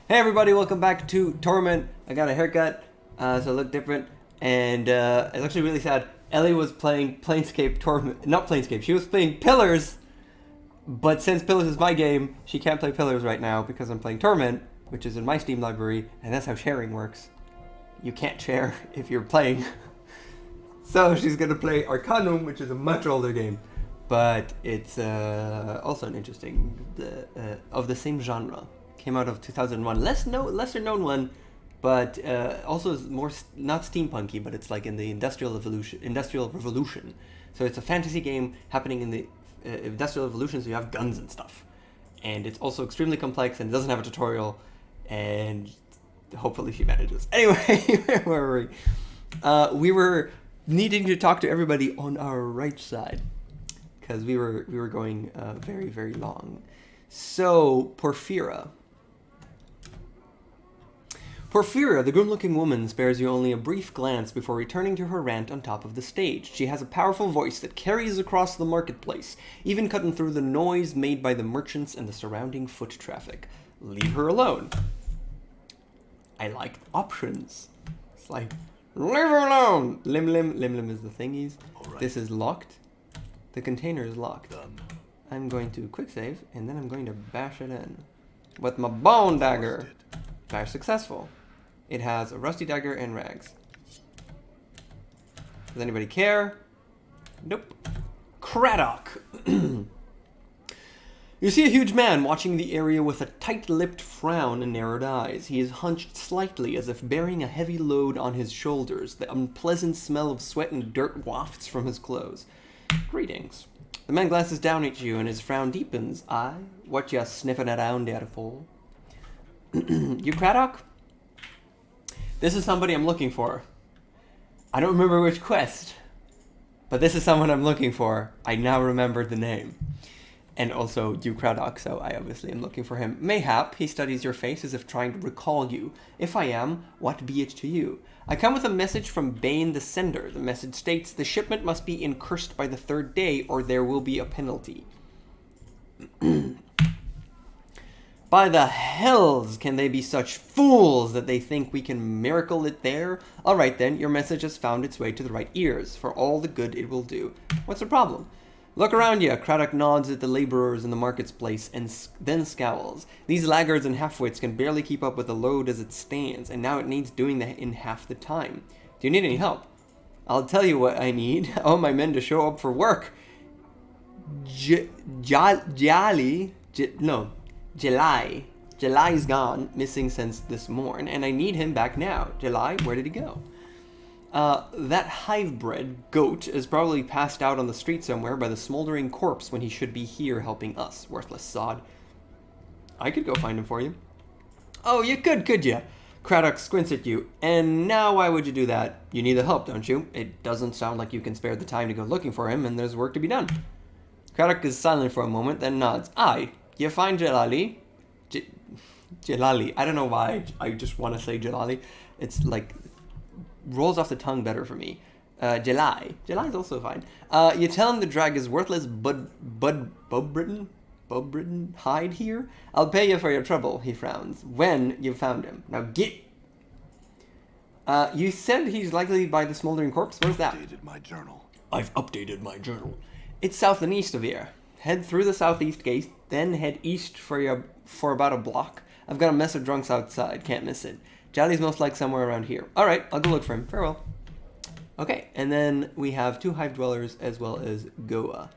Hey everybody, welcome back to Torment. I got a haircut, so I look different, and it's actually really sad. Ellie was playing Planescape Torment, not Planescape, she was playing Pillars, but since Pillars is my game, she can't play Pillars right now because I'm playing Torment, which is in my Steam library, and that's how sharing works. You can't share if you're playing. So she's gonna play Arcanum, which is a much older game, but it's also an interesting, of the same genre. Came out of 2001. Lesser known one, but also is more not steampunky, but it's like in the Industrial Revolution. So it's a fantasy game happening in the Industrial Revolution. So you have guns and stuff, and it's also extremely complex and it doesn't have a tutorial. And hopefully she manages. Anyway, where were we? We were needing to talk to everybody on our right side because we were going very long. So Porphyra, the grim-looking woman spares you only a brief glance before returning to her rant on top of the stage. She has a powerful voice that carries across the marketplace, even cutting through the noise made by the merchants and the surrounding foot traffic. Leave her alone. I like options. It's like, leave her alone! Lim is the thingies. Right. This is locked. The container is locked. I'm going to quick save, and then I'm going to bash it in. With my bone dagger. Bash successful. It has a rusty dagger and rags. Does anybody care? Nope. Craddock. You see a huge man watching the area with a tight-lipped frown and narrowed eyes. He is hunched slightly as if bearing a heavy load on his shoulders. The unpleasant smell of sweat and dirt wafts from his clothes. Greetings. The man glances down at you and his frown deepens. Aye, what ya sniffing around there for? You Craddock? This is somebody I'm looking for. I don't remember which quest, but this is someone I'm looking for. I now remembered the name. And also, you Craddock, so I obviously am looking for him. Mayhap he studies your face as if trying to recall you. If I am, what be it to you? I come with a message from Bane the Sender. The message states, the shipment must be incursed by the 3rd day, or there will be a penalty. By the hells can they be such fools that they think we can miracle it there? Alright then, your message has found its way to the right ears, for all the good it will do. What's the problem? Look around you. Craddock nods at the laborers in the marketplace and then scowls. These laggards and halfwits can barely keep up with the load as it stands, and now it needs doing that in half the time. Do you need any help? I'll tell you what I need. I want my men to show up for work. July's gone, missing since this morn, and I need him back now. July, where did he go? That hive-bred goat is probably passed out on the street somewhere by the smoldering corpse when he should be here helping us, worthless sod. I could go find him for you. Oh, you could ya? Craddock squints at you. And now why would you do that? You need the help, don't you? It doesn't sound like you can spare the time to go looking for him, and there's work to be done. Craddock is silent for a moment, then nods. Aye, you find Jalali? Jalali. I don't know why I just want to say Jalali. It's like rolls off the tongue better for me. Jalai is also fine. You tell him the drag is worthless Bubbriton hide here? I'll pay you for your trouble, he frowns. When you found him. Now get. You said he's likely by the smoldering corpse? Where's that? My journal. I've updated my journal. It's south and east of here. Head through the southeast gate, then head east for about a block. I've got a mess of drunks outside, can't miss it. Jolly's most like somewhere around here. Alright, I'll go look for him. Farewell. Okay, and then we have 2 hive dwellers as well as Gaoa.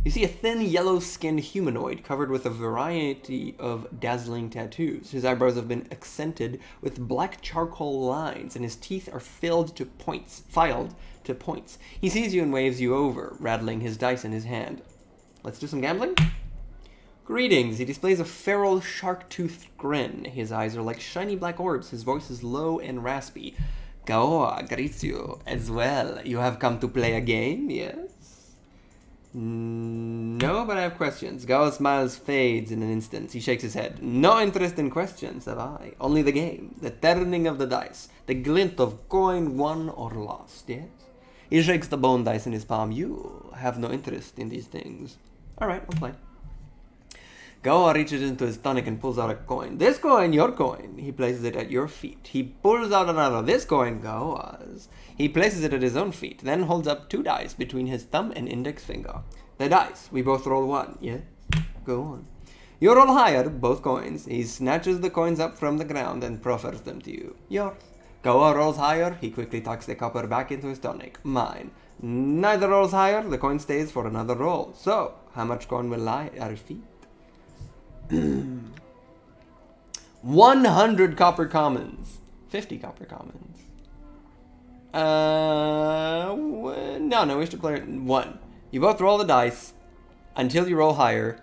You see a thin, yellow-skinned humanoid covered with a variety of dazzling tattoos. His eyebrows have been accented with black charcoal lines, and his teeth are filed to points. He sees you and waves you over, rattling his dice in his hand. Let's do some gambling? Greetings. He displays a feral, shark-toothed grin. His eyes are like shiny black orbs. His voice is low and raspy. Gaoa greets you as well. You have come to play a game, yes? No, but I have questions. Gaoa's smiles fades in an instant. He shakes his head. No interest in questions, have I? Only the game. The turning of the dice. The glint of coin won or lost, yes? He shakes the bone dice in his palm. You have no interest in these things. Alright, I'll play. Goa reaches into his stomach and pulls out a coin. This coin, your coin. He places it at your feet. He pulls out another. This coin, Goa's. He places it at his own feet, then holds up 2 dice between his thumb and index finger. The dice. We both roll 1. Yes? Go on. You roll higher, both coins. He snatches the coins up from the ground and proffers them to you. Yours. Goa rolls higher. He quickly tucks the copper back into his tonic. Mine. Neither rolls higher. The coin stays for another roll. So, how much coin will lie at our feet? 100 copper commons. 50 copper commons. No, we should play it 1. You both roll the dice until you roll higher.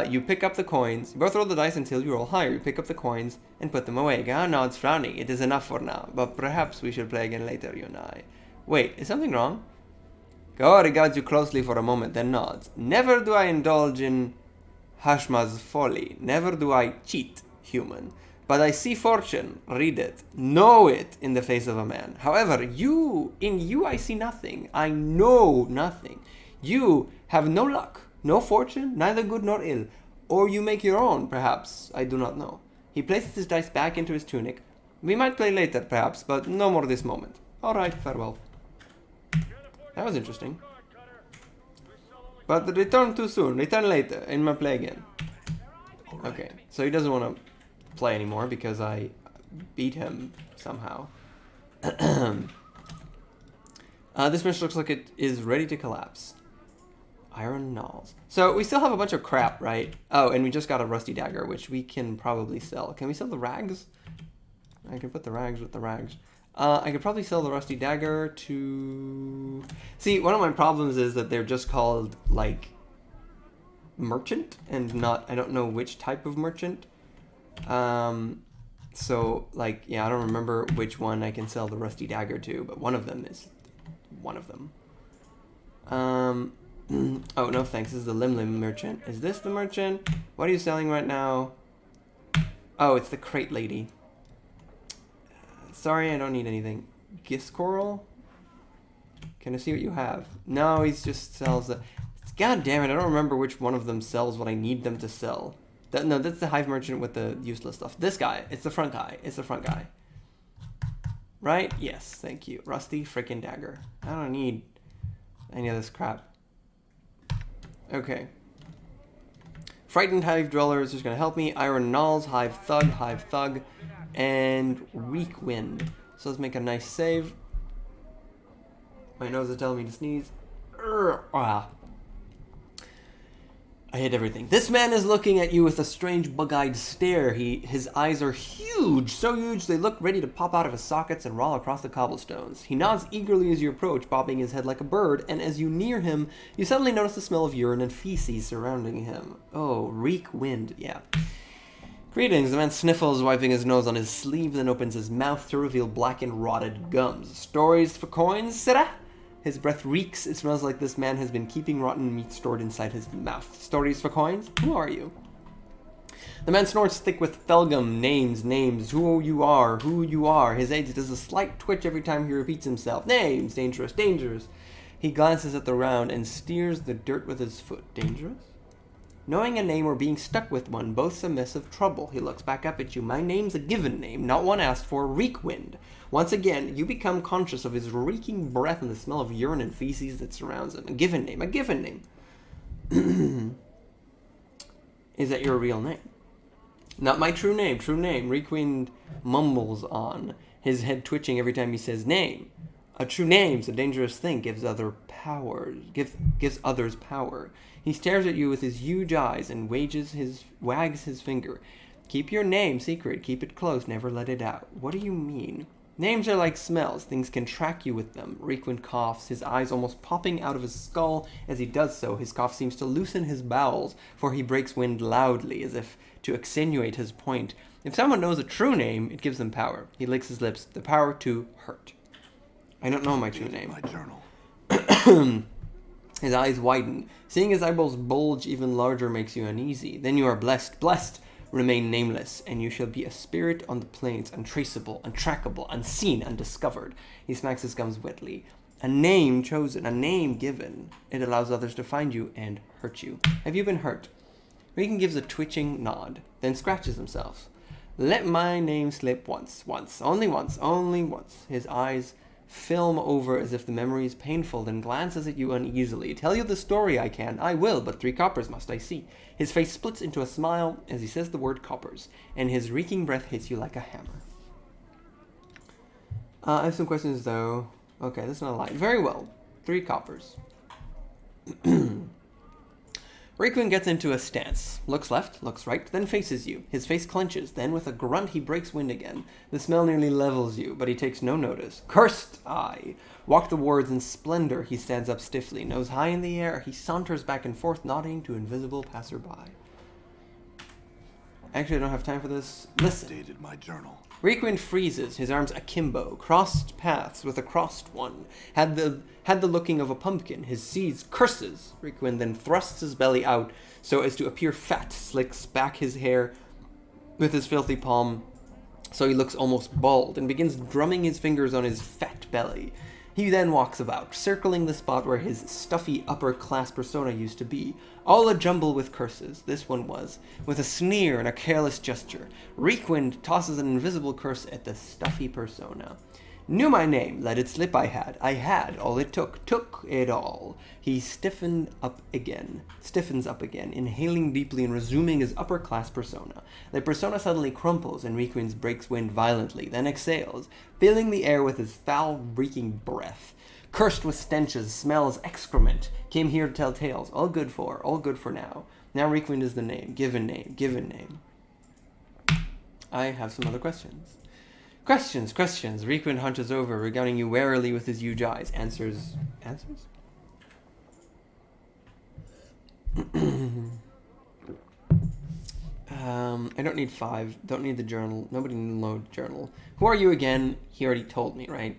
You pick up the coins. You both roll the dice until you roll higher. You pick up the coins and put them away. Gaia nods, frowning. It is enough for now, but perhaps we should play again later, you and I. Wait, is something wrong? Gaia regards you closely for a moment, then nods. Never do I indulge in Hashma's folly. Never do I cheat, human. But I see fortune, read it, know it in the face of a man. However, in you I see nothing. I know nothing. You have no luck, no fortune, neither good nor ill. Or you make your own, perhaps. I do not know. He places his dice back into his tunic. We might play later, perhaps, but no more this moment. All right, farewell. That was interesting. But return too soon. Return later, and we'll play again. Okay, so he doesn't want to play anymore because I beat him somehow. This mission looks like it is ready to collapse. Iron Knolls. So we still have a bunch of crap, right? Oh, and we just got a rusty dagger, which we can probably sell. Can we sell the rags? I can put the rags with the rags. I could probably sell the rusty dagger to... See, one of my problems is that they're just called, like, merchant, and not... I don't know which type of merchant. So, like, yeah, I don't remember which one I can sell the rusty dagger to, but one of them is one of them. Oh, no thanks, this is the Lim merchant. Is this the merchant? What are you selling right now? Oh, it's the crate lady. Sorry, I don't need anything. Giscoral? Can I see what you have? No, he just sells the... God damn it, I don't remember which one of them sells what I need them to sell. No, that's the hive merchant with the useless stuff. This guy. It's the front guy. It's the front guy. Right? Yes, thank you. Rusty freaking dagger. I don't need any of this crap. Okay. Frightened hive dweller is just going to help me. Iron Knolls, hive thug, and weak wind. So let's make a nice save. My nose is telling me to sneeze. I hit everything. This man is looking at you with a strange bug-eyed stare. His eyes are huge, so huge they look ready to pop out of his sockets and roll across the cobblestones. He nods eagerly as you approach, bobbing his head like a bird, and as you near him, you suddenly notice the smell of urine and feces surrounding him. Oh, reek wind, yeah. Greetings, the man sniffles, wiping his nose on his sleeve, then opens his mouth to reveal blackened, rotted gums. Stories for coins, sirrah? His breath reeks. It smells like this man has been keeping rotten meat stored inside his mouth. Stories for coins? Who are you? The man snorts thick with felgum. Names. Who you are. His age does a slight twitch every time he repeats himself. Names. Dangerous. He glances at the round and steers the dirt with his foot. Dangerous? Knowing a name or being stuck with one, both submissive trouble. He looks back up at you. My name's a given name, not one asked for. Reekwind. Once again, you become conscious of his reeking breath and the smell of urine and feces that surrounds him. A given name. Is that your real name? Not my true name. Reekwind mumbles on, his head twitching every time he says name. A true name's a dangerous thing, gives others power. He stares at you with his huge eyes and wags his finger. Keep your name secret, keep it close, never let it out. What do you mean? Names are like smells, things can track you with them. Reekwind coughs, his eyes almost popping out of his skull. As he does so, his cough seems to loosen his bowels, for he breaks wind loudly, as if to accentuate his point. If someone knows a true name, it gives them power. He licks his lips, the power to hurt. I don't know my true name. My journal. His eyes widen. Seeing his eyeballs bulge even larger makes you uneasy. Then you are blessed. Remain nameless, and you shall be a spirit on the plains, untraceable, untrackable, unseen, undiscovered. He smacks his gums wetly. A name chosen, a name given. It allows others to find you and hurt you. Have you been hurt? Regan gives a twitching nod, then scratches himself. Let my name slip once, only once, only once. His eyes film over as if the memory is painful, then glances at you uneasily. Tell you the story I can, I will, but 3 coppers must I see. His face splits into a smile as he says the word coppers, and his reeking breath hits you like a hammer. I have some questions though. Okay, that's not a lie. Very well. 3 coppers. Requin gets into a stance, looks left, looks right, then faces you. His face clenches, then with a grunt he breaks wind again. The smell nearly levels you, but he takes no notice. Cursed eye! Walk the wards in splendor, he stands up stiffly. Nose high in the air, he saunters back and forth, nodding to invisible passerby. Actually, I don't have time for this. Listen. Dated my journal. Requin freezes, his arms akimbo, crossed paths with a crossed one. Had the looking of a pumpkin. His seeds curses. Requin then thrusts his belly out so as to appear fat, slicks back his hair with his filthy palm so he looks almost bald, and begins drumming his fingers on his fat belly. He then walks about, circling the spot where his stuffy upper-class persona used to be, all a jumble with curses, this one was, with a sneer and a careless gesture. Requin tosses an invisible curse at the stuffy persona. Knew my name, let it slip I had all it took it all. He stiffens up again, inhaling deeply and resuming his upper-class persona. The persona suddenly crumples and Requin breaks wind violently, then exhales, filling the air with his foul, reeking breath. Cursed with stenches, smells, excrement, came here to tell tales, all good for now. Now Requin is the name, given name. I have some other questions. Questions. Requin hunches over, regarding you warily with his huge eyes. Answers? I don't need 5. Don't need the journal. Nobody need to load journal. Who are you again? He already told me, right?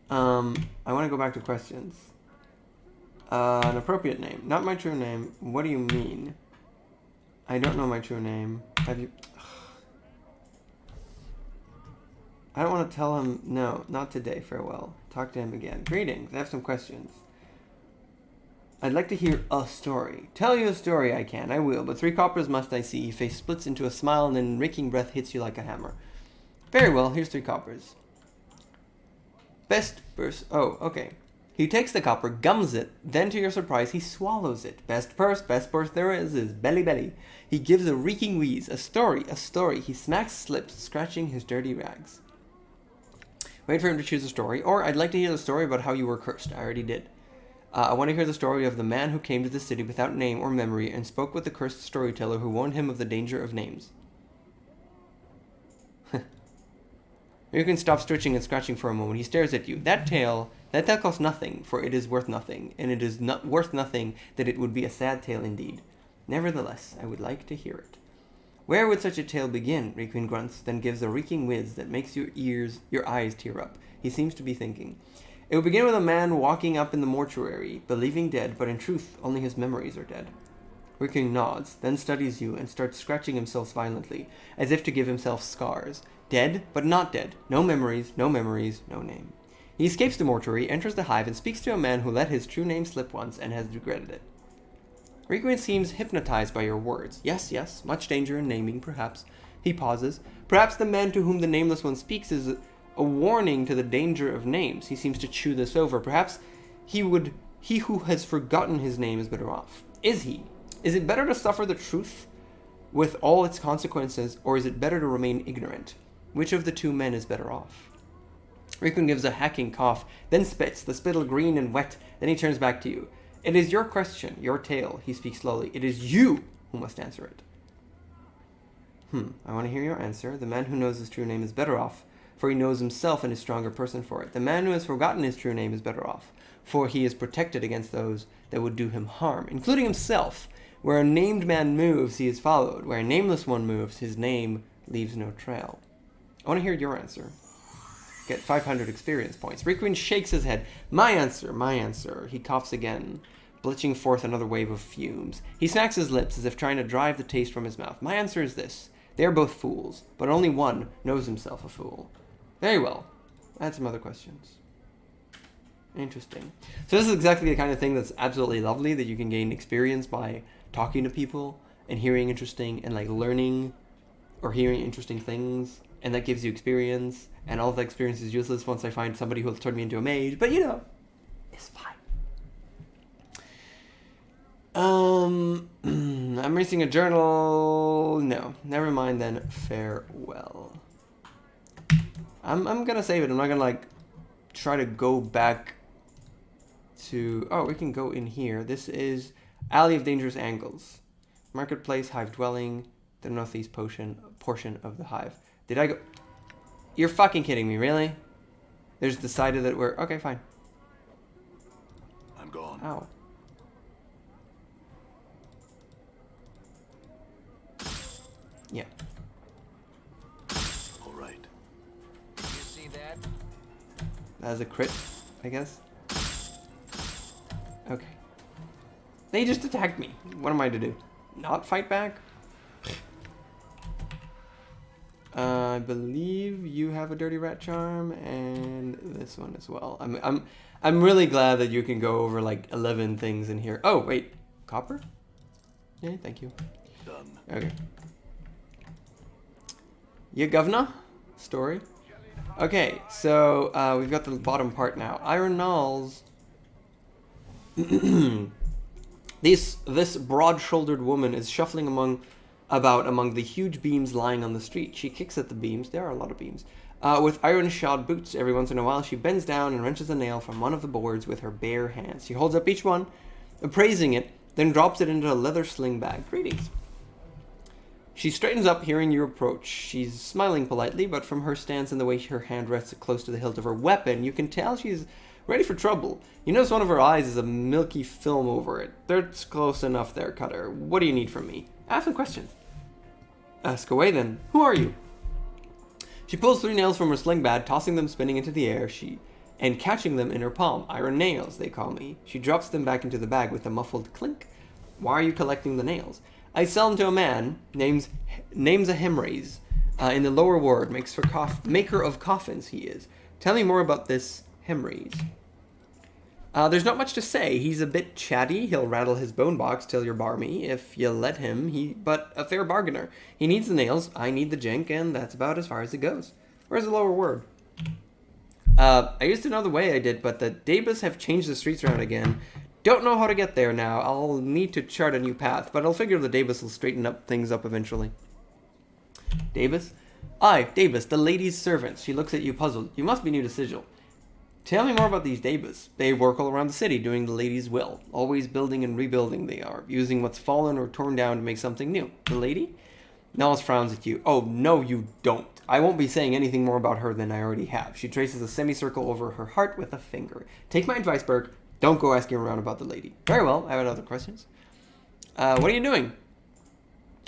I want to go back to questions. An appropriate name. Not my true name. What do you mean? I don't know my true name. Have you... I don't want to tell him, no, not today, farewell. Talk to him again. Greetings, I have some questions. I'd like to hear a story. Tell you a story I can, I will, but 3 coppers must I see. Face splits into a smile and then reeking breath hits you like a hammer. Very well, here's 3 coppers. Best purse, oh, okay. He takes the copper, gums it, then to your surprise, he swallows it. Best purse there is belly. He gives a reeking wheeze. A story. He smacks lips, scratching his dirty rags. Wait for him to choose a story, or I'd like to hear the story about how you were cursed. I already did. I want to hear the story of the man who came to the city without name or memory and spoke with the cursed storyteller who warned him of the danger of names. You can stop stretching and scratching for a moment. He stares at you. That tale costs nothing, for it is worth nothing, and it is not worth nothing that it would be a sad tale indeed. Nevertheless, I would like to hear it. Where would such a tale begin? Requin grunts, then gives a reeking whiz that makes your eyes tear up. He seems to be thinking. It would begin with a man walking up in the mortuary, believing dead, but in truth, only his memories are dead. Requin nods, then studies you and starts scratching himself violently, as if to give himself scars. Dead, but not dead. No memories, no name. He escapes the mortuary, enters the hive, and speaks to a man who let his true name slip once and has regretted it. Requin seems hypnotized by your words. Yes, much danger in naming, perhaps. He pauses. Perhaps the man to whom the nameless one speaks is a warning to the danger of names. He seems to chew this over. Perhaps he who has forgotten his name is better off. Is he? Is it better to suffer the truth with all its consequences, or is it better to remain ignorant? Which of the 2 men is better off? Requin gives a hacking cough, then spits, the spittle green and wet. Then he turns back to you. It is your question, your tale, he speaks slowly. It is you who must answer it. I want to hear your answer. The man who knows his true name is better off, for he knows himself and is a stronger person for it. The man who has forgotten his true name is better off, for he is protected against those that would do him harm, including himself. Where a named man moves, he is followed. Where a nameless one moves, his name leaves no trail. I want to hear your answer. Get 500 experience points. Requin shakes his head. My answer. He coughs again, belching forth another wave of fumes. He smacks his lips as if trying to drive the taste from his mouth. My answer is this. They are both fools, but only one knows himself a fool. Very well. I had some other questions. Interesting. So this is exactly the kind of thing that's absolutely lovely, that you can gain experience by talking to people and hearing interesting and like learning or hearing interesting things, and that gives you experience, and all of that experience is useless once I find somebody who will turn me into a mage, but you know, it's fine. I'm missing a journal. No, never mind then. Farewell. I'm gonna save it. I'm not gonna like try to go back to... Oh, we can go in here. This is Alley of Dangerous Angles. Marketplace, Hive Dwelling, the northeast portion of the hive. Did I go... You're fucking kidding me, really? There's decided that we're... Okay, fine. I'm gone. Ow. Yeah. All right. You see that? That was a crit, I guess. Okay. They just attacked me. What am I to do? Not fight back? I believe you have a Dirty Rat Charm, and this one as well. I'm really glad that you can go over like 11 things in here. Oh wait, copper? Yeah, thank you. Done. Okay. Yeah, governor? Story. Okay, so we've got the bottom part now. Iron Knolls. This broad-shouldered woman is shuffling about among the huge beams lying on the street. She kicks at the beams. There are a lot of beams. With iron-shod boots. Every once in a while, she bends down and wrenches a nail from one of the boards with her bare hands. She holds up each one, appraising it, then drops it into a leather sling bag. Greetings. She straightens up, hearing you approach. She's smiling politely, but from her stance and the way her hand rests close to the hilt of her weapon, you can tell she's ready for trouble. You notice one of her eyes is a milky film over it. That's close enough there, Cutter. What do you need from me? Ask some questions. Ask away then. Who are you? She pulls 3 nails from her sling bag, tossing them spinning into the air, and catching them in her palm. Iron nails, they call me. She drops them back into the bag with a muffled clink. Why are you collecting the nails? I sell them to a man, names a Hemraise, in the lower ward, maker of coffins he is. Tell me more about this Hemraise. There's not much to say. He's a bit chatty. He'll rattle his bone box till you're barmy, if you let him. But a fair bargainer. He needs the nails, I need the jink, and that's about as far as it goes. Where's the lower word? I used to know the way I did, but the Dabus have changed the streets around again. Don't know how to get there now. I'll need to chart a new path, but I'll figure the Dabus will straighten things up eventually. Dabus? Aye, Dabus, the lady's servant. She looks at you puzzled. You must be new to Sigil. Tell me more about these Dabus. They work all around the city, doing the lady's will. Always building and rebuilding they are, using what's fallen or torn down to make something new. The lady? Nels frowns at you. Oh, no you don't. I won't be saying anything more about her than I already have. She traces a semicircle over her heart with a finger. Take my advice, Burke. Don't go asking around about the lady. Very well. I have other questions. What are you doing?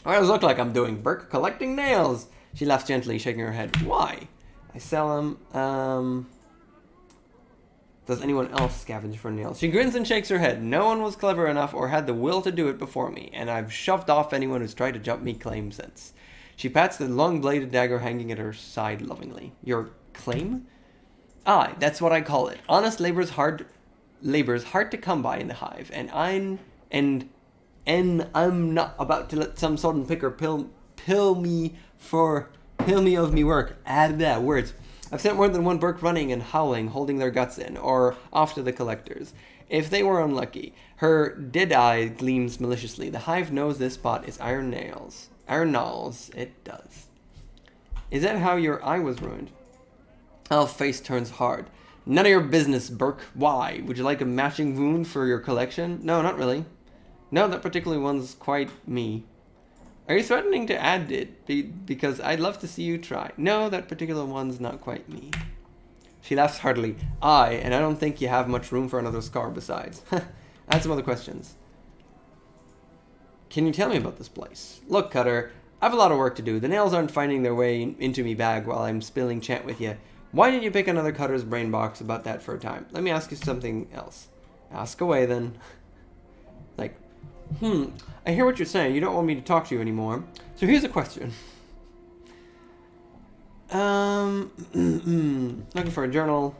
What does it look like I'm doing, Burke? Collecting nails. She laughs gently, shaking her head. Why? I sell them. Does anyone else scavenge for nails? She grins and shakes her head. No one was clever enough or had the will to do it before me, and I've shoved off anyone who's tried to jump me claim since. She pats the long-bladed dagger hanging at her side lovingly. Your claim? Aye, that's what I call it. Honest labor's hard to come by in the hive, and I'm not about to let some sodden picker pill me of me work. Add that words. I've sent more than one Burke running and howling, holding their guts in, or off to the collectors. If they were unlucky. Her dead eye gleams maliciously. The hive knows this spot is Iron Knolls. It does. Is that how your eye was ruined? Elf's face turns hard. None of your business, Burke. Why? Would you like a matching wound for your collection? No, not really. No, that particular one's quite me. Are you threatening to add it? Because I'd love to see you try. No, that particular one's not quite me. She laughs heartily. Aye, and I don't think you have much room for another scar besides. I had some other questions. Can you tell me about this place? Look, Cutter, I have a lot of work to do. The nails aren't finding their way into me bag while I'm spilling chant with you. Why didn't you pick another Cutter's brain box about that for a time? Let me ask you something else. Ask away, then. I hear what you're saying. You don't want me to talk to you anymore. So here's a question. Looking for a journal.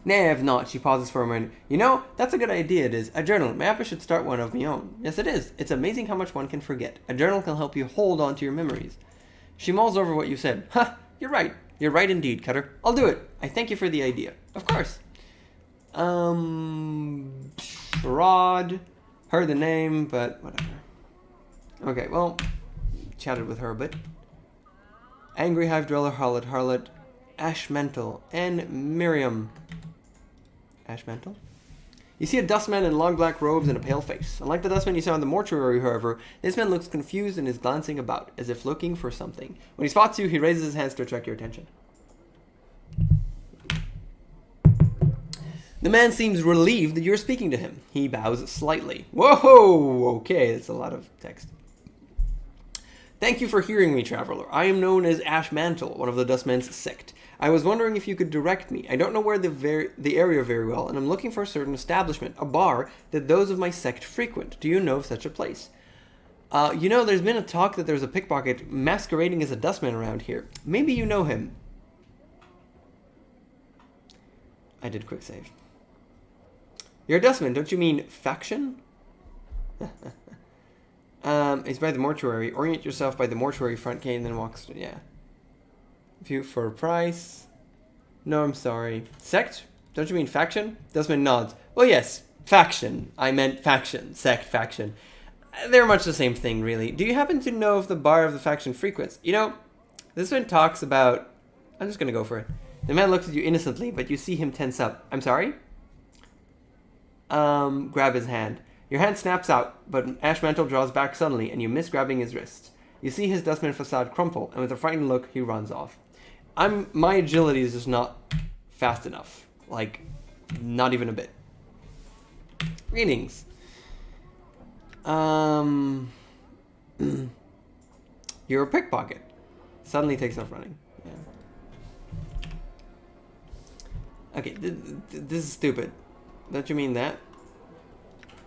Nay, I have not. She pauses for a moment. You know, that's a good idea, it is. A journal. Maybe I should start one of my own. Yes, it is. It's amazing how much one can forget. A journal can help you hold on to your memories. She mulls over what you said. Ha! You're right. You're right indeed, Cutter. I'll do it. I thank you for the idea. Of course. Rod. Heard the name, but whatever. Okay, well, chatted with her a bit. Angry Hive Dweller, Harlot, Ashmental, and Miriam. Ashmental? You see a dustman in long black robes and a pale face. Unlike the dustman you saw in the mortuary, however, this man looks confused and is glancing about, as if looking for something. When he spots you, he raises his hands to attract your attention. The man seems relieved that you're speaking to him. He bows slightly. Whoa! Okay, that's a lot of text. Thank you for hearing me, traveler. I am known as Ashmantle, one of the Dustman's sect. I was wondering if you could direct me. I don't know where the area very well, and I'm looking for a certain establishment, a bar, that those of my sect frequent. Do you know of such a place? You know, there's been a talk that there's a pickpocket masquerading as a dustman around here. Maybe you know him. I did quick save. You're a dustman, don't you mean faction? It's by the mortuary. Orient yourself by the mortuary front gate and then walk... Yeah. View for a price. No, I'm sorry. Sect? Don't you mean faction? Dustman nods. Well, yes. Faction. I meant faction. Sect, faction. They're much the same thing, really. Do you happen to know if the bar of the faction frequents? You know, this one talks about... I'm just going to go for it. The man looks at you innocently, but you see him tense up. I'm sorry? Grab his hand. Your hand snaps out, but Ashmantle draws back suddenly, and you miss grabbing his wrist. You see his dustman facade crumple, and with a frightened look, he runs off. My agility is just not fast enough. Like, not even a bit. Greetings. You're a pickpocket. Suddenly takes off running. Yeah. Okay, this is stupid. Don't you mean that?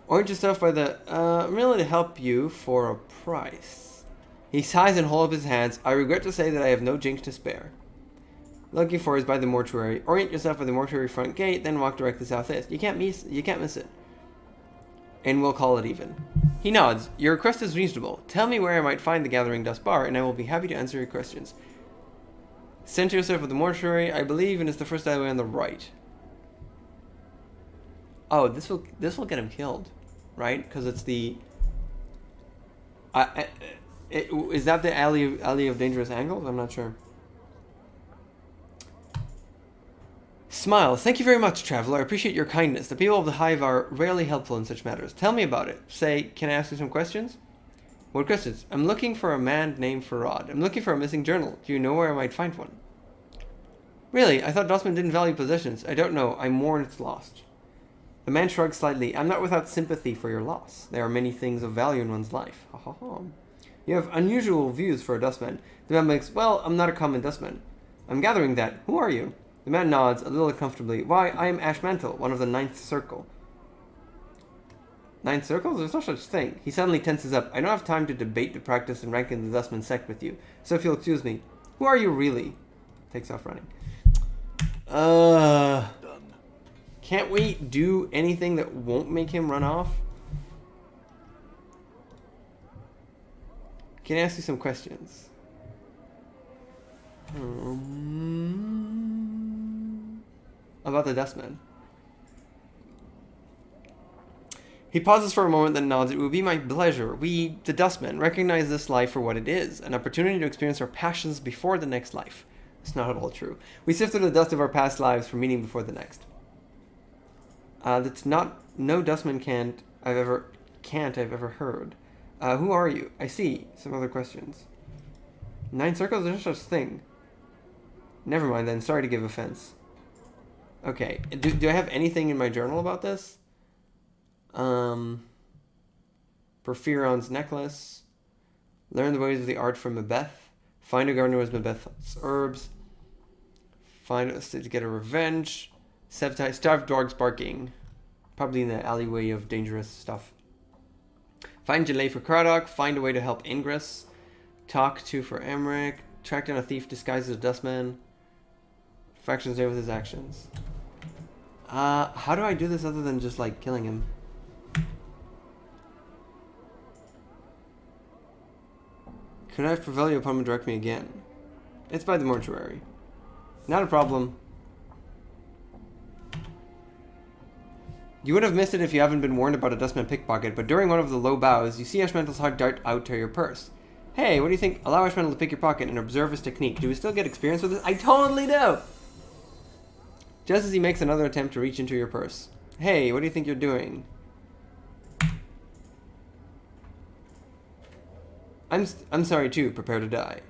Orient yourself by the... I'm willing to help you for a price. He sighs and holds up his hands. I regret to say that I have no jinx to spare. Looking for is by the mortuary. Orient yourself by the mortuary front gate, then walk directly southeast. You can't miss it. And we'll call it even. He nods. Your request is reasonable. Tell me where I might find the Gathering Dust Bar, and I will be happy to answer your questions. Center yourself at the mortuary, I believe, and it's the first alleyway on the right. Oh, this will get him killed, right? Because it's the... is that the alley of dangerous angles? I'm not sure. Smile. Thank you very much, traveler. I appreciate your kindness. The people of the Hive are rarely helpful in such matters. Tell me about it. Say, can I ask you some questions? What questions? I'm looking for a man named Farad. I'm looking for a missing journal. Do you know where I might find one? Really? I thought Dustman didn't value possessions. I don't know. I mourn it's lost. The man shrugs slightly. I'm not without sympathy for your loss. There are many things of value in one's life. Ha ha ha. You have unusual views for a dustman. The man makes, well, I'm not a common dustman. I'm gathering that. Who are you? The man nods, a little uncomfortably. Why, I am Ashmantle, one of the Ninth Circle. Ninth Circles? There's no such thing. He suddenly tenses up. I don't have time to debate the practice and rank in the dustman sect with you. So if you'll excuse me. Who are you really? Takes off running. Can't we do anything that won't make him run off? Can I ask you some questions? About the dustman. He pauses for a moment, then nods. It would be my pleasure. We, the dustmen, recognize this life for what it is, an opportunity to experience our passions before the next life. It's not at all true. We sift through the dust of our past lives for meaning before the next. That's not... No dustman I've ever heard. Who are you? I see. Some other questions. 9 circles? There's no such thing. Never mind then. Sorry to give offense. Okay. Do I have anything in my journal about this? Porphyron's necklace. Learn the ways of the art from Mabeth. Find a gardener with Mabeth's herbs. Find us to get a revenge. Starved dogs barking. Probably in the alleyway of dangerous stuff. Find Jalay for Craddock. Find a way to help Ingress. Talk to for Emmerich. Track down a thief disguised as a dustman. Fractions there with his actions. How do I do this other than just, like, killing him? Could I prevail your opponent direct me again? It's by the mortuary. Not a problem. You would have missed it if you haven't been warned about a dustman pickpocket, but during one of the low bows, you see Ashmantel's heart dart out to your purse. Hey, what do you think? Allow Ashmantel to pick your pocket and observe his technique. Do we still get experience with this? I totally do! Just as he makes another attempt to reach into your purse. Hey, what do you think you're doing? I'm sorry too, prepare to die.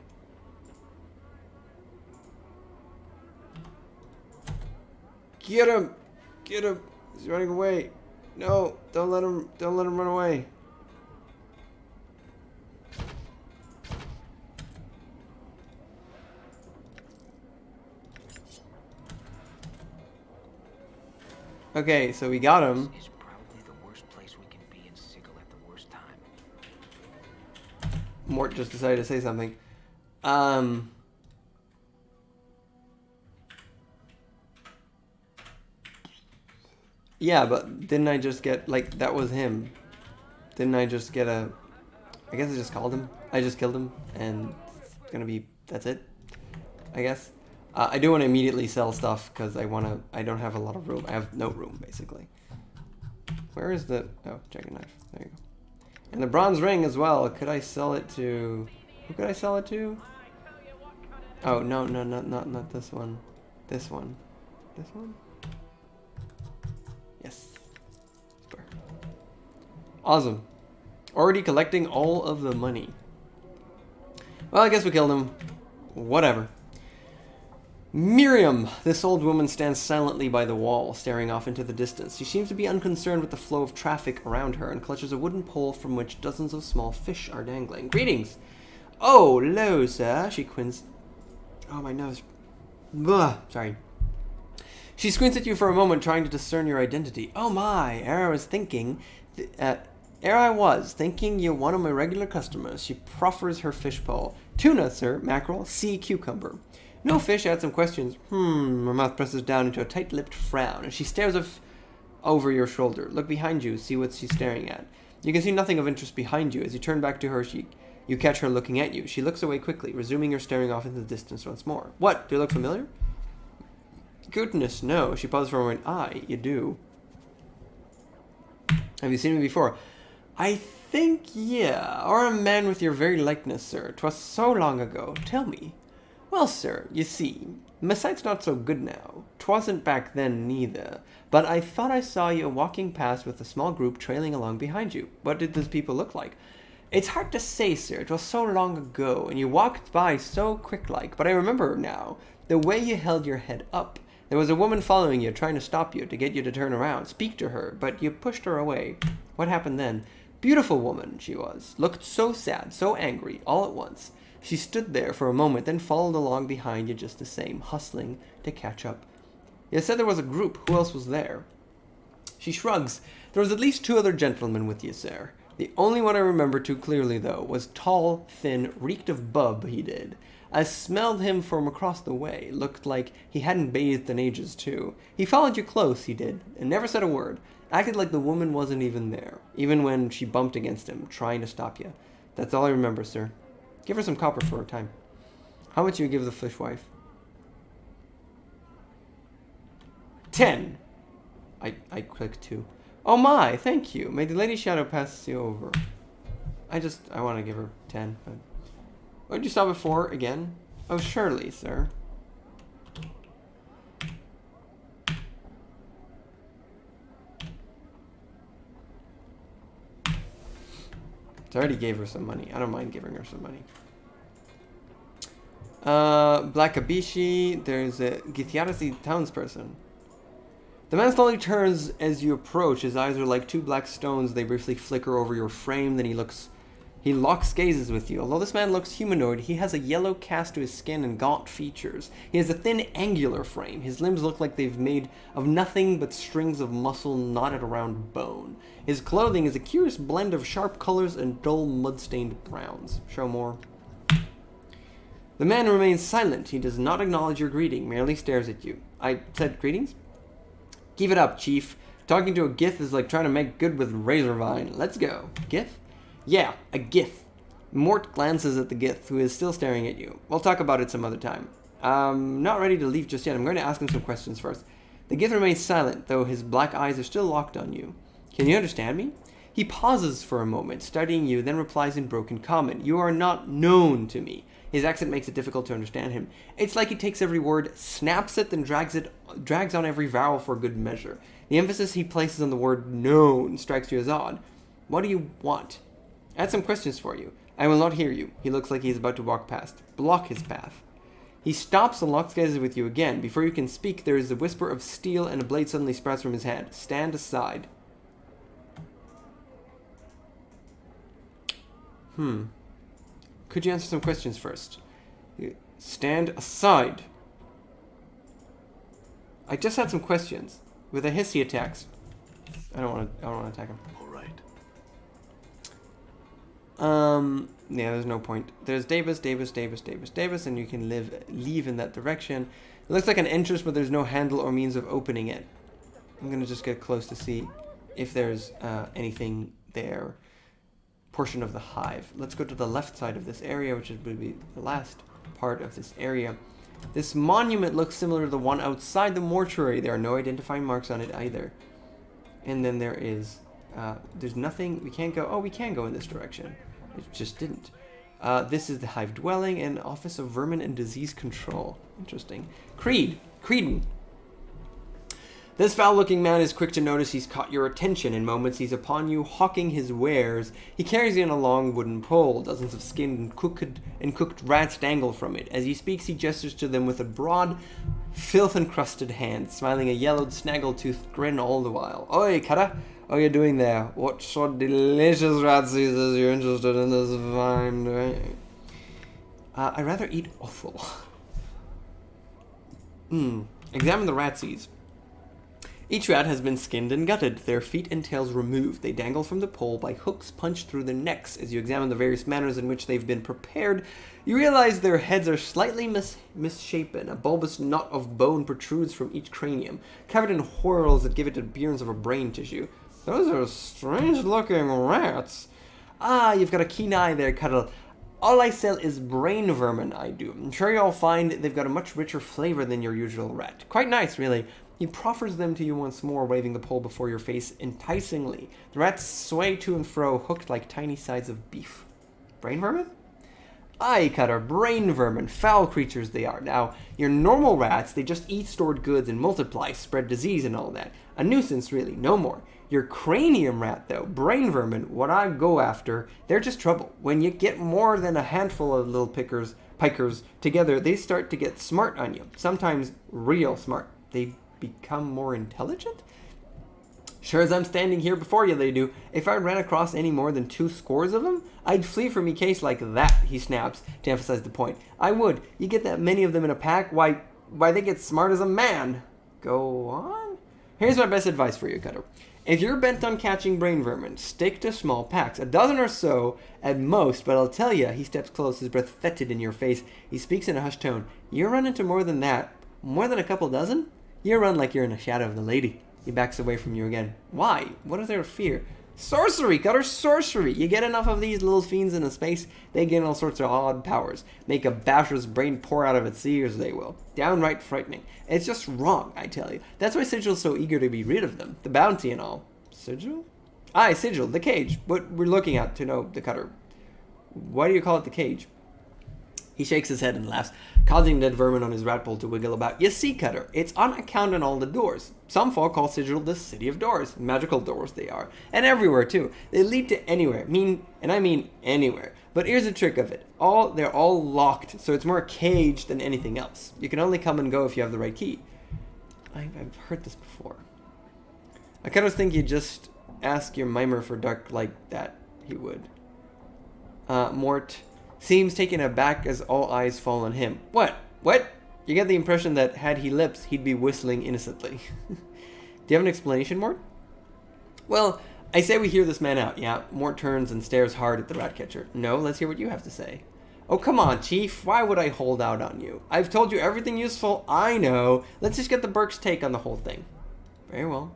Get him! Get him! He's running away. No, don't let him run away. Okay, so we got him. This is probably the worst place we can be in Sigil at the worst time. Mort just decided to say something. Yeah, but didn't I just get, like, that was him. Didn't I just get a... I guess I just called him. I just killed him, and it's gonna be... That's it, I guess. I do want to immediately sell stuff, because I don't have a lot of room. I have no room, basically. Where is the... Oh, jagged knife. There you go. And the bronze ring as well. Could I sell it to... Who could I sell it to? Oh, no, not this one. This one. This one? Yes. Super. Awesome. Already collecting all of the money. Well, I guess we killed him. Whatever. Miriam! This old woman stands silently by the wall, staring off into the distance. She seems to be unconcerned with the flow of traffic around her and clutches a wooden pole from which dozens of small fish are dangling. Greetings! Oh, hello, sir. She quins... Oh, my nose. Blah. Sorry. She squints at you for a moment, trying to discern your identity. Oh my, ere I was thinking you're one of my regular customers. She proffers her fish pole. Tuna, sir. Mackerel. Sea cucumber. No fish. Add some questions. Her mouth presses down into a tight-lipped frown, and she stares over your shoulder. Look behind you. See what she's staring at. You can see nothing of interest behind you. As you turn back to her, you catch her looking at you. She looks away quickly, resuming her staring off into the distance once more. What? Do you look familiar? Goodness, no. She paused for a moment. Aye, you do. Have you seen me before? I think, yeah. Or a man with your very likeness, sir. 'Twas so long ago. Tell me. Well, sir, you see, my sight's not so good now. 'Twasn't back then, neither. But I thought I saw you walking past with a small group trailing along behind you. What did those people look like? It's hard to say, sir. It was so long ago, and you walked by so quick-like. But I remember now, the way you held your head up. There was a woman following you, trying to stop you, to get you to turn around, speak to her, but you pushed her away. What happened then? Beautiful woman, she was. Looked so sad, so angry, all at once. She stood there for a moment, then followed along behind you just the same, hustling to catch up. You said there was a group. Who else was there? She shrugs. There was at least 2 other gentlemen with you, sir. The only one I remember too clearly, though, was tall, thin, reeked of bub, he did. I smelled him from across the way. Looked like he hadn't bathed in ages, too. He followed you close, he did, and never said a word. Acted like the woman wasn't even there, even when she bumped against him, trying to stop you. That's all I remember, sir. Give her some copper for her time. How much do you give the fishwife? 10. I clicked 2. Oh my, thank you. May the Lady Shadow pass you over. I want to give her 10, but... What did you saw before, again? Oh, surely, sir. I already gave her some money. I don't mind giving her some money. Black Abishi. There's a Githiarasi townsperson. The man slowly turns as you approach. His eyes are like 2 black stones. They briefly flicker over your frame. Then he locks gazes with you. Although this man looks humanoid, he has a yellow cast to his skin and gaunt features. He has a thin, angular frame. His limbs look like they've made of nothing but strings of muscle knotted around bone. His clothing is a curious blend of sharp colors and dull, mud-stained browns. Show more. The man remains silent. He does not acknowledge your greeting, merely stares at you. I said greetings? Keep it up, Chief. Talking to a Gith is like trying to make good with Razorvine. Let's go. Gith? Yeah, a Gith. Mort glances at the Gith, who is still staring at you. We'll talk about it some other time. I'm not ready to leave just yet. I'm going to ask him some questions first. The Gith remains silent, though his black eyes are still locked on you. Can you understand me? He pauses for a moment, studying you, then replies in broken Common. You are not known to me. His accent makes it difficult to understand him. It's like he takes every word, snaps it, then drags on every vowel for good measure. The emphasis he places on the word known strikes you as odd. What do you want? I had some questions for you. I will not hear you. He looks like he is about to walk past. Block his path. He stops and locks gazes with you again. Before you can speak, there is a whisper of steel and a blade suddenly sprouts from his hand. Stand aside. Could you answer some questions first? Stand aside. I just had some questions. With a hissy attacks. I don't want to attack him. All right. Yeah, there's no point. There's Davis, and you can leave in that direction. It looks like an entrance, but there's no handle or means of opening it. I'm gonna just get close to see if there's anything there. Portion of the hive. Let's go to the left side of this area, which would be the last part of this area. This monument looks similar to the one outside the mortuary. There are no identifying marks on it either. And then there is, there's nothing, we can't go, oh, we can go in this direction. It just didn't. This is the hive dwelling and Office of Vermin and Disease Control. Interesting. Creedon. This foul-looking man is quick to notice he's caught your attention. In moments, he's upon you, hawking his wares. He carries in a long wooden pole. Dozens of skinned and cooked rats dangle from it. As he speaks, he gestures to them with a broad, filth-encrusted hand, smiling a yellowed, snaggle-toothed grin all the while. Oi, Kara! What are you doing there? What sort delicious ratsies is you interested in this fine day? I'd rather eat offal. Examine the ratsies. Each rat has been skinned and gutted, their feet and tails removed. They dangle from the pole by hooks punched through their necks. As you examine the various manners in which they've been prepared, you realize their heads are slightly misshapen. A bulbous knot of bone protrudes from each cranium, covered in whorls that give it appearance of a brain tissue. Those are strange-looking rats. Ah, you've got a keen eye there, Cuddle. All I sell is brain vermin, I do. I'm sure you'll find they've got a much richer flavor than your usual rat. Quite nice, really. He proffers them to you once more, waving the pole before your face enticingly. The rats sway to and fro, hooked like tiny sides of beef. Brain vermin? Aye, Cutter, brain vermin. Foul creatures they are. Now, your normal rats, they just eat stored goods and multiply, spread disease and all that. A nuisance, really, no more. Your cranium rat, though, brain vermin, what I go after, they're just trouble. When you get more than a handful of little pikers together, they start to get smart on you. Sometimes real smart. They become more intelligent? Sure as I'm standing here before you, they do. If I ran across any more than 2 scores of them, I'd flee from your case like that, he snaps, to emphasize the point. I would. You get that many of them in a pack, why they get smart as a man. Go on? Here's my best advice for you, Cutter. If you're bent on catching brain vermin, stick to small packs, a dozen or so at most, but I'll tell you, he steps close, his breath fetid in your face. He speaks in a hushed tone. You run into more than that, more than a couple dozen? You run like you're in the shadow of the lady. He backs away from you again. Why? What is there to fear? Sorcery, Cutter, sorcery! You get enough of these little fiends in a space, they gain all sorts of odd powers. Make a basher's brain pour out of its ears, they will. Downright frightening. It's just wrong, I tell you. That's why Sigil's so eager to be rid of them. The bounty and all. Sigil? Aye, Sigil, the cage. What we're looking at to know the Cutter. Why do you call it the cage? He shakes his head and laughs, causing dead vermin on his rat pole to wiggle about. You see, Cutter, it's on account on all the doors. Some folk call Sigil the City of Doors. Magical doors they are. And everywhere, too. They lead to anywhere. I mean anywhere. But here's the trick of it. They're all locked, so it's more a cage than anything else. You can only come and go if you have the right key. I've heard this before. I kind of think you just ask your mimer for dark like that. He would. Mort seems taken aback as all eyes fall on him. What? You get the impression that had he lips, he'd be whistling innocently. Do you have an explanation, Mort? Well, I say we hear this man out, yeah? Mort turns and stares hard at the rat catcher. No, let's hear what you have to say. Oh, come on, Chief. Why would I hold out on you? I've told you everything useful I know. Let's just get the Burke's take on the whole thing. Very well.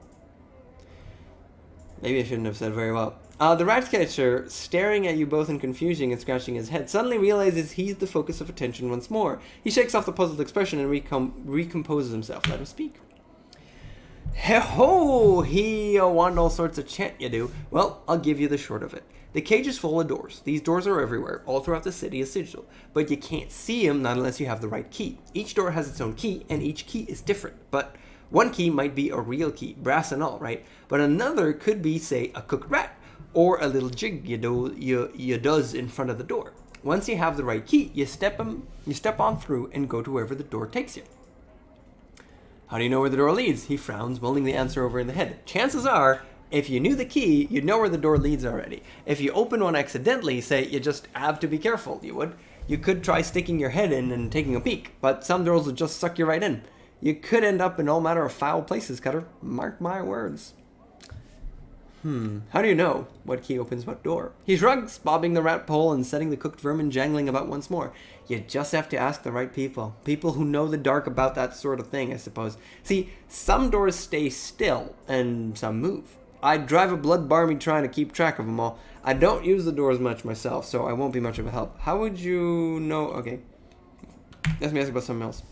Maybe I shouldn't have said very well. The rat catcher, staring at you both in confusion and scratching his head, suddenly realizes he's the focus of attention once more. He shakes off the puzzled expression and recomposes himself. Let him speak. Ho-ho! He want all sorts of chant, you do. Well, I'll give you the short of it. The cage is full of doors. These doors are everywhere, all throughout the city is sigil. But you can't see them, not unless you have the right key. Each door has its own key, and each key is different. But one key might be a real key, brass and all, right? But another could be, say, a cooked rat, or a little jig you does in front of the door. Once you have the right key, you step on through and go to wherever the door takes you. How do you know where the door leads? He frowns, mulling the answer over in the head. Chances are, if you knew the key, you'd know where the door leads already. If you open one accidentally, say, you just have to be careful, you would. You could try sticking your head in and taking a peek, but some doors will just suck you right in. You could end up in all manner of foul places, Cutter. Mark my words. How do you know what key opens what door? He shrugs, bobbing the rat pole and setting the cooked vermin jangling about once more. You just have to ask the right people. People who know the dark about that sort of thing, I suppose. See, some doors stay still, and some move. I drive a blood barmy trying to keep track of them all. I don't use the doors much myself, so I won't be much of a help. How would you know? Okay. Let me ask about something else.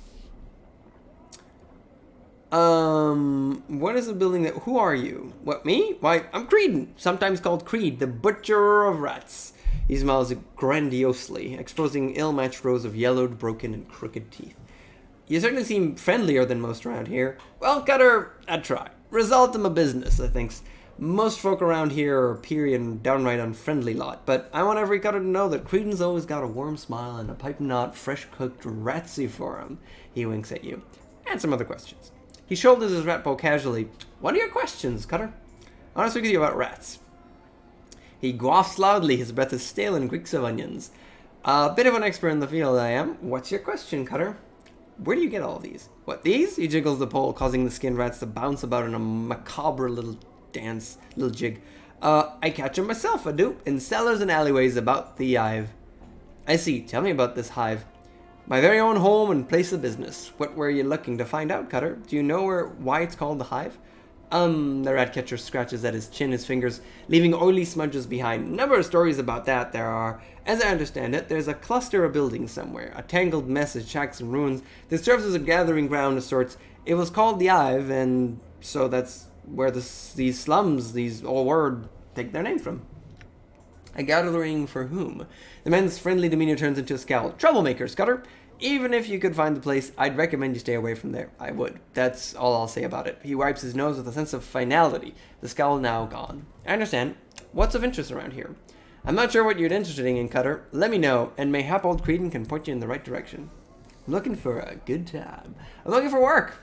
What is the building that... Who are you? What, me? Why, I'm Creedon, sometimes called Creed, the butcher of rats. He smiles grandiosely, exposing ill-matched rows of yellowed, broken, and crooked teeth. You certainly seem friendlier than most around here. Well, Cutter, I try. Result of my business, I thinks. Most folk around here are peery and downright unfriendly lot, but I want every Cutter to know that Creedon's always got a warm smile and a pipe-knot, fresh-cooked ratsy for him. He winks at you. And some other questions. He shoulders his rat pole casually. What are your questions, Cutter? I want to speak to you about rats. He quaffs loudly. His breath is stale and reeks of onions. A bit of an expert in the field, I am. What's your question, Cutter? Where do you get all these? What, these? He jiggles the pole, causing the skinned rats to bounce about in a macabre little jig. I catch them myself, I do, in cellars and alleyways about the hive. I see. Tell me about this hive. My very own home and place of business. What were you looking to find out, Cutter? Do you know why it's called the hive? The rat catcher scratches at his chin, his fingers, leaving oily smudges behind. A number of stories about that there are. As I understand it, there's a cluster of buildings somewhere, a tangled mess of shacks and ruins that serves as a gathering ground of sorts. It was called the hive, and so that's where these slums, these old word, take their name from. A gathering for whom? The man's friendly demeanor turns into a scowl. Troublemakers, Cutter. Even if you could find the place, I'd recommend you stay away from there. I would. That's all I'll say about it. He wipes his nose with a sense of finality, the scowl now gone. I understand. What's of interest around here? I'm not sure what you're interested in, Cutter. Let me know, and mayhap old Creedon can point you in the right direction. I'm looking for a good time. I'm looking for work.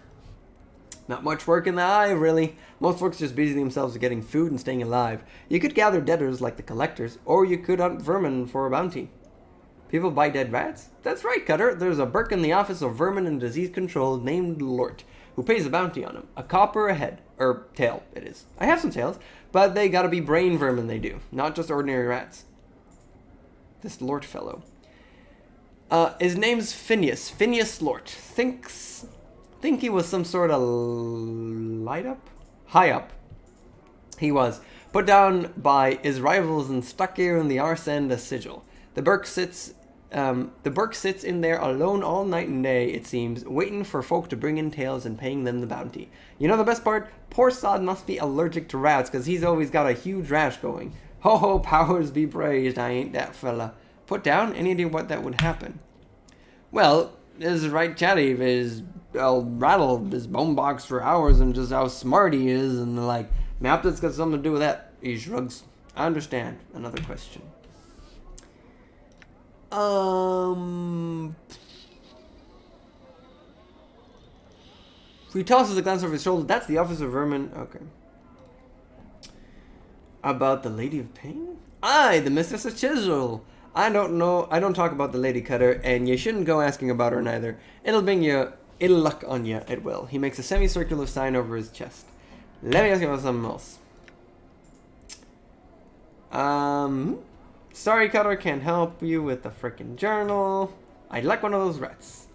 Not much work in the hive, really. Most folks just busy themselves with getting food and staying alive. You could gather debtors like the collectors, or you could hunt vermin for a bounty. People buy dead rats? That's right, Cutter. There's a Burke in the Office of Vermin and Disease Control named Lort, who pays a bounty on him. A copper a head. Or tail, it is. I have some tails, but they gotta be brain vermin they do, not just ordinary rats. This Lort fellow. His name's Phineas. Phineas Lort. Think he was some sort of high up. He was. Put down by his rivals and stuck here in the arse end of sigil. The Burke sits in there alone all night and day, it seems, waiting for folk to bring in tales and paying them the bounty. You know the best part? Poor sod must be allergic to rats, because he's always got a huge rash going. Ho ho, powers be praised, I ain't that fella. Put down? Any idea what that would happen? Well, this is right chatty. I'll rattle his bone box for hours and just how smart he is, and like, map that's got something to do with that. He shrugs. I understand. Another question. He tosses a glance over his shoulder. That's the Office of Vermin. Okay. About the Lady of Pain? Aye, the Mistress of Chisel. I don't know. I don't talk about the Lady Cutter, and you shouldn't go asking about her neither. It'll bring you ill luck on you. It will. He makes a semicircular sign over his chest. Let me ask you about something else. Sorry, Cutter, can't help you with the frickin' journal. I'd like one of those rats.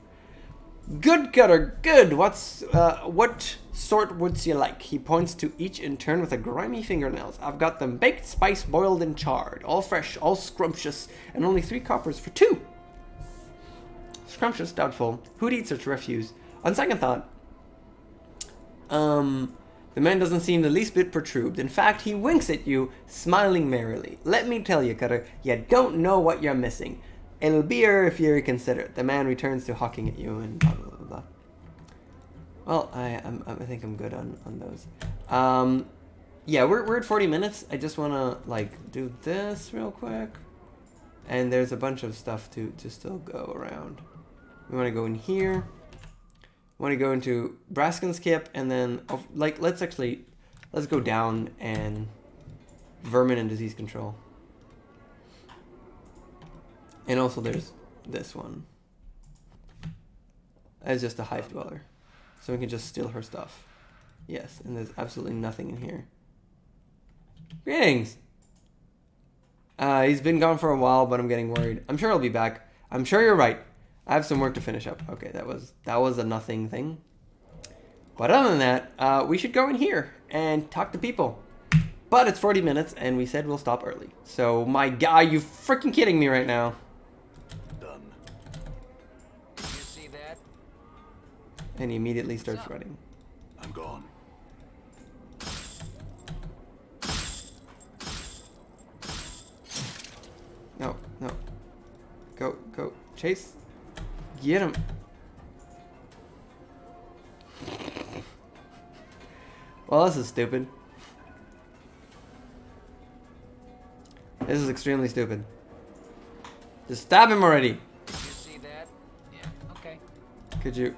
Good, Cutter, good. What sort would you like? He points to each in turn with a grimy fingernails. I've got them baked, spiced, boiled, and charred. All fresh, all scrumptious, and only 3 coppers for 2. Scrumptious, doubtful. Who'd eat such refuse? On second thought, the man doesn't seem the least bit perturbed. In fact, he winks at you, smiling merrily. Let me tell you, Cutter, you don't know what you're missing. It'll be her if you reconsider it. The man returns to hawking at you and blah, blah, blah, blah. Well, I think I'm good on those. Yeah, we're at 40 minutes. I just want to, like, do this real quick. And there's a bunch of stuff to still go around. We want to go in here. We want to go into Braskin's Skip, and then, like, let's go down and Vermin and Disease Control. And also there's this one. As just a Hive Dweller. So we can just steal her stuff. Yes, and there's absolutely nothing in here. Greetings! He's been gone for a while, but I'm getting worried. I'm sure he'll be back. I'm sure you're right. I have some work to finish up. Okay, that was a nothing thing. But other than that, we should go in here and talk to people. But it's 40 minutes, and we said we'll stop early. So, my God, are you freaking kidding me right now? Done. Did you see that? And he immediately starts running. I'm gone. No, no. Go. Chase. Get him. Well, this is stupid. This is extremely stupid. Just stab him already. Did you see that? Yeah, okay. Could you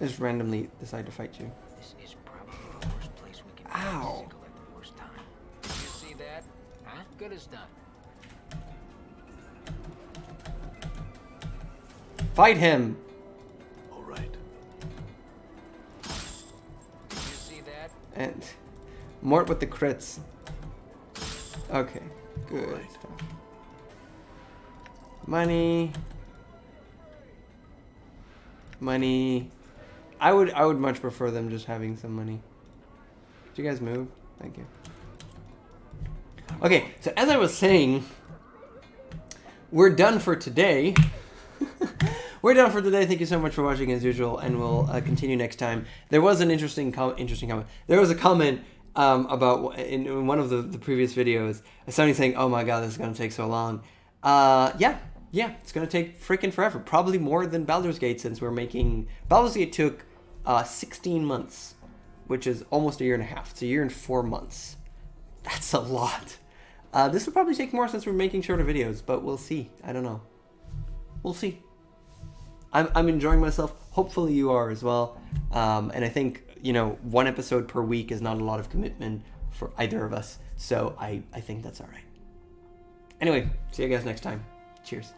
just randomly decide to fight you? This is probably the worst place we can be Ow. in Sigil at the worst time. Did you see that? Huh? Good as done. Fight him! All right. Did you see that? And Mort with the crits. Okay, good Alright. stuff. Money. I would much prefer them just having some money. Could you guys move? Thank you. Okay, so as I was saying, we're done for today. We're done for today. Thank you so much for watching as usual, and we'll continue next time. There was an interesting comment. There was a comment about in one of the previous videos, somebody saying, "Oh my God, this is gonna take so long." Yeah, it's gonna take freaking forever. Probably more than Baldur's Gate, since we're making Baldur's Gate took 16 months, which is almost a year and a half. It's a year and 4 months. That's a lot. This will probably take more since we're making shorter videos, but we'll see. I don't know. We'll see. I'm enjoying myself. Hopefully you are as well. And I think, 1 episode per week is not a lot of commitment for either of us. So I think that's all right. Anyway, see you guys next time. Cheers.